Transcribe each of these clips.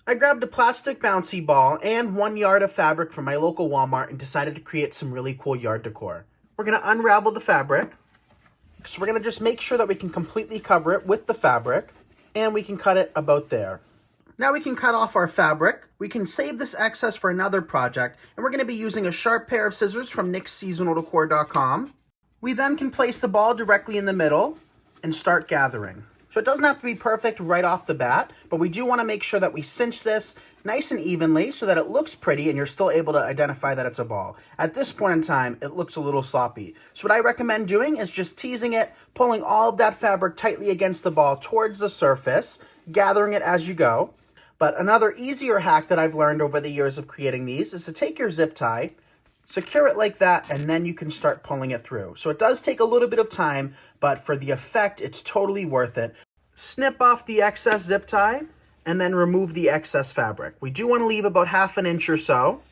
I grabbed a plastic bouncy ball and 1 yard of fabric from my local Walmart and decided to create some really cool yard decor. We're going to unravel the fabric. So we're going to just make sure that we can completely cover it with the fabric, and we can cut it about there. Now we can cut off our fabric. We can save this excess for another project, and we're going to be using a sharp pair of scissors from nixseasonaldecor.com. We then can place the ball directly in the middle and start gathering. So it doesn't have to be perfect right off the bat, but we do want to make sure that we cinch this nice and evenly so that it looks pretty and you're still able to identify that it's a ball. At this point in time, it looks a little sloppy. So what I recommend doing is just teasing it, pulling all of that fabric tightly against the ball towards the surface, gathering it as you go. But another easier hack that I've learned over the years of creating these is to take your zip tie, secure it like that, and then you can start pulling it through. So it does take a little bit of time, but for the effect, it's totally worth it. Snip off the excess zip tie, and then remove the excess fabric. We do want to leave about 1/2 inch or so,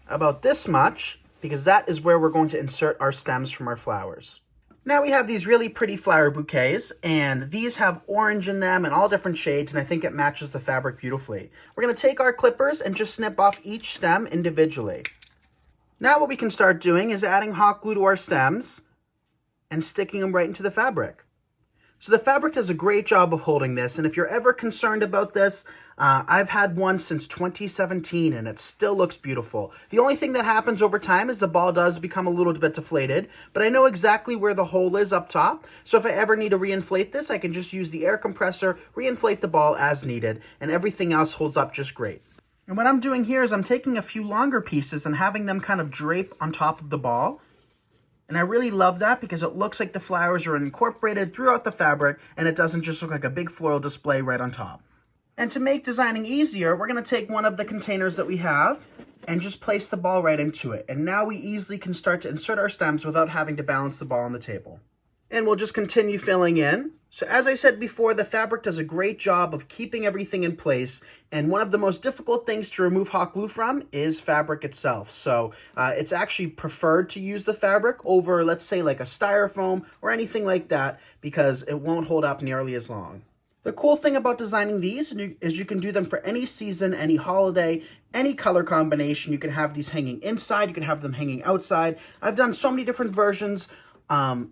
about this much, because that is where we're going to insert our stems from our flowers. Now we have these really pretty flower bouquets, and these have orange in them and all different shades, and I think it matches the fabric beautifully. We're going to take our clippers and just snip off each stem individually. Now what we can start doing is adding hot glue to our stems and sticking them right into the fabric. So the fabric does a great job of holding this, and if you're ever concerned about this, I've had one since 2017 and it still looks beautiful. The only thing that happens over time is the ball does become a little bit deflated, but I know exactly where the hole is up top, so if I ever need to reinflate this, I can just use the air compressor, reinflate the ball as needed, and everything else holds up just great. And what I'm doing here is I'm taking a few longer pieces and having them kind of drape on top of the ball. And I really love that because it looks like the flowers are incorporated throughout the fabric and it doesn't just look like a big floral display right on top. And to make designing easier, we're going to take one of the containers that we have and just place the ball right into it. And now we easily can start to insert our stems without having to balance the ball on the table. And we'll just continue filling in. So as I said before, the fabric does a great job of keeping everything in place. And one of the most difficult things to remove hot glue from is fabric itself. So it's actually preferred to use the fabric over, let's say, like a styrofoam or anything like that, because it won't hold up nearly as long. The cool thing about designing these is you can do them for any season, any holiday, any color combination. You can have these hanging inside, you can have them hanging outside. I've done so many different versions. Over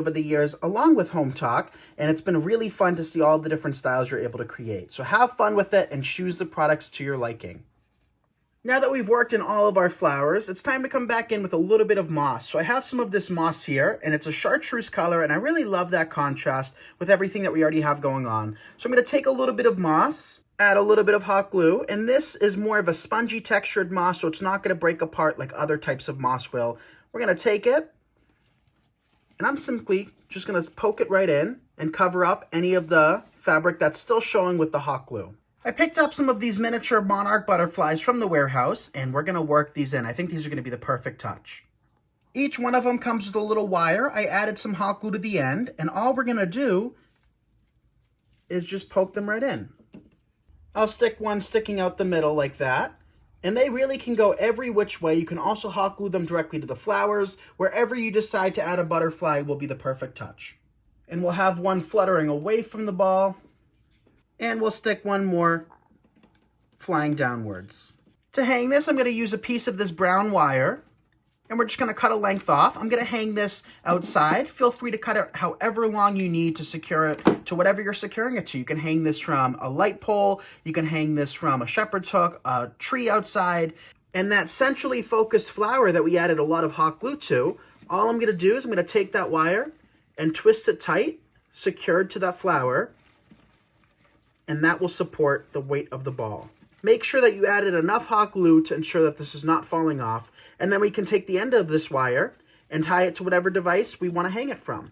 the years along with Hometalk, and it's been really fun to see all the different styles you're able to create. So have fun with it and choose the products to your liking. Now that we've worked in all of our flowers, it's time to come back in with a little bit of moss. So I have some of this moss here, and it's a chartreuse color, and I really love that contrast with everything that we already have going on. So I'm going to take a little bit of moss, add a little bit of hot glue, and this is more of a spongy textured moss, so it's not going to break apart like other types of moss will. We're going to take it, and I'm simply just going to poke it right in and cover up any of the fabric that's still showing with the hot glue. I picked up some of these miniature monarch butterflies from the warehouse, and we're going to work these in. I think these are going to be the perfect touch. Each one of them comes with a little wire. I added some hot glue to the end, and all we're going to do is just poke them right in. I'll stick one sticking out the middle like that. And they really can go every which way. You can also hot glue them directly to the flowers. Wherever you decide to add a butterfly will be the perfect touch. And we'll have one fluttering away from the ball. And we'll stick one more flying downwards. To hang this, I'm going to use a piece of this brown wire. And we're just going to cut a length off. I'm going to hang this outside. Feel free to cut it however long you need to secure it to whatever you're securing it to. You can hang this from a light pole. You can hang this from a shepherd's hook, a tree outside. And that centrally focused flower that we added a lot of hot glue to, all I'm going to do is I'm going to take that wire and twist it tight, secured to that flower. And that will support the weight of the ball. Make sure that you added enough hot glue to ensure that this is not falling off. And then we can take the end of this wire and tie it to whatever device we want to hang it from.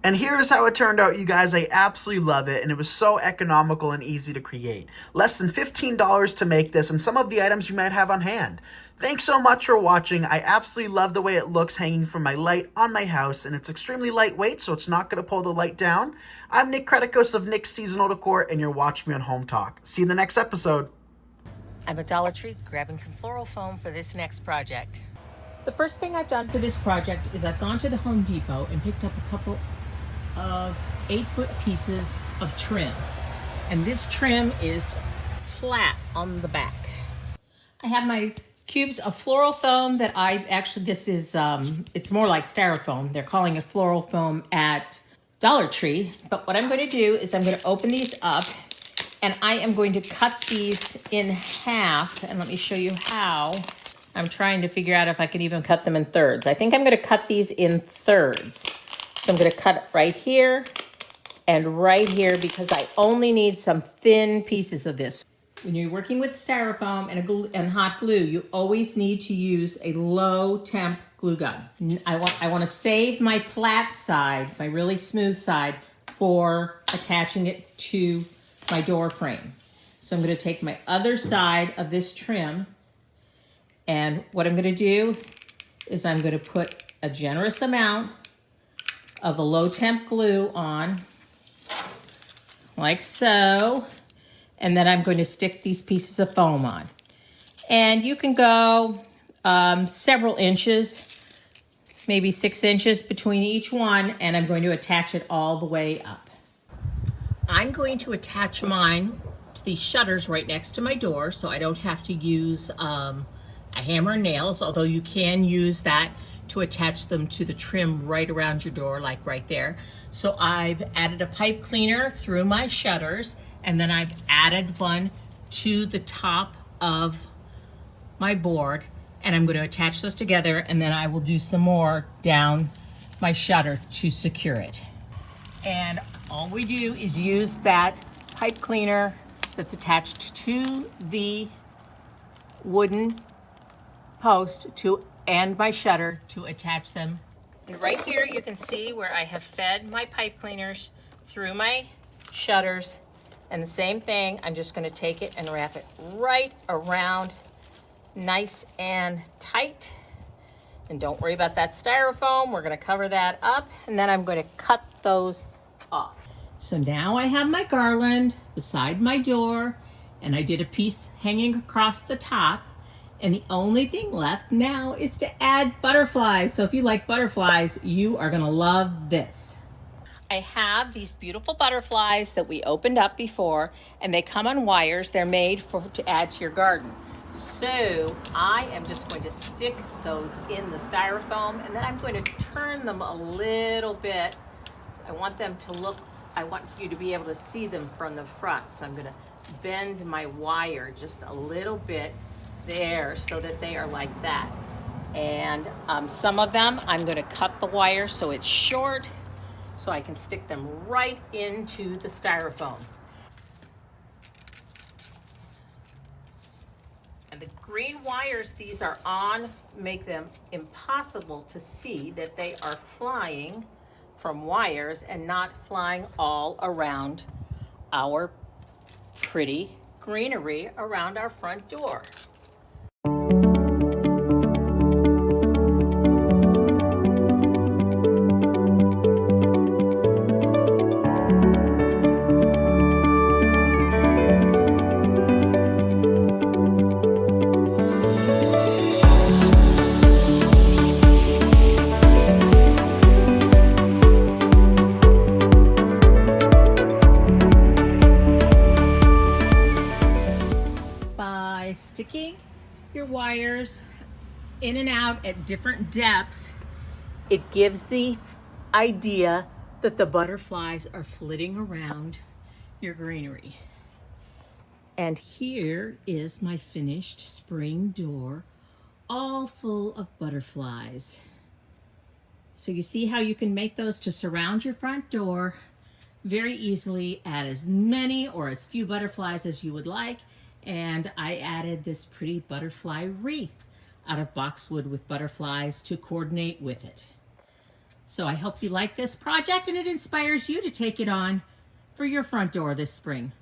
And here's how it turned out, you guys. I absolutely love it, and it was so economical and easy to create. Less than $15 to make this, and some of the items you might have on hand. Thanks so much for watching. I absolutely love the way it looks hanging from my light on my house, and it's extremely lightweight, so it's not going to pull the light down. I'm Nick Kretikos of Nick's Seasonal Decor, and you're watching me on Hometalk. See you in the next episode. I'm at Dollar Tree grabbing some floral foam for this next project. The first thing I've done for this project is I've gone to the Home Depot and picked up a couple of 8-foot pieces of trim. And this trim is flat on the back. I have my cubes of floral foam that this is, it's more like styrofoam. They're calling it floral foam at Dollar Tree. But what I'm going to do is I'm going to open these up and I am going to cut these in half. And let me show you how. I'm trying to figure out if I can even cut them in thirds. I think I'm going to cut these in thirds. So I'm going to cut it right here and right here because I only need some thin pieces of this. When you're working with styrofoam and hot glue, you always need to use a low temp glue gun. I want to save my flat side, my really smooth side, for attaching it to my door frame. So I'm going to take my other side of this trim, and what I'm going to do is I'm going to put a generous amount of the low temp glue on, like so, and then I'm going to stick these pieces of foam on. And you can go several inches, maybe 6 inches between each one, and I'm going to attach it all the way up. I'm going to attach mine to these shutters right next to my door so I don't have to use a hammer and nails, although you can use that to attach them to the trim right around your door, like right there. So I've added a pipe cleaner through my shutters, and then I've added one to the top of my board, and I'm going to attach those together, and then I will do some more down my shutter to secure it. And all we do is use that pipe cleaner that's attached to the wooden post and my shutter to attach them. And right here you can see where I have fed my pipe cleaners through my shutters. And the same thing, I'm just going to take it and wrap it right around nice and tight. And don't worry about that styrofoam. We're going to cover that up, and then I'm going to cut those off. So now I have my garland beside my door, and I did a piece hanging across the top. And the only thing left now is to add butterflies. So if you like butterflies, you are going to love this. I have these beautiful butterflies that we opened up before, and they come on wires. They're made to add to your garden. So I am just going to stick those in the styrofoam, and then I'm going to turn them a little bit. So I want you to be able to see them from the front. So I'm going to bend my wire just a little bit there so that they are like that. And some of them I'm going to cut the wire so it's short, so I can stick them right into the styrofoam. And the green wires these are on make them impossible to see that they are flying from wires and not flying all around our pretty greenery around our front door. Sticking your wires in and out at different depths, it gives the idea that the butterflies are flitting around your greenery. And here is my finished spring door, all full of butterflies. So you see how you can make those to surround your front door very easily. Add as many or as few butterflies as you would like. And I added this pretty butterfly wreath out of boxwood with butterflies to coordinate with it. So I hope you like this project and it inspires you to take it on for your front door this spring.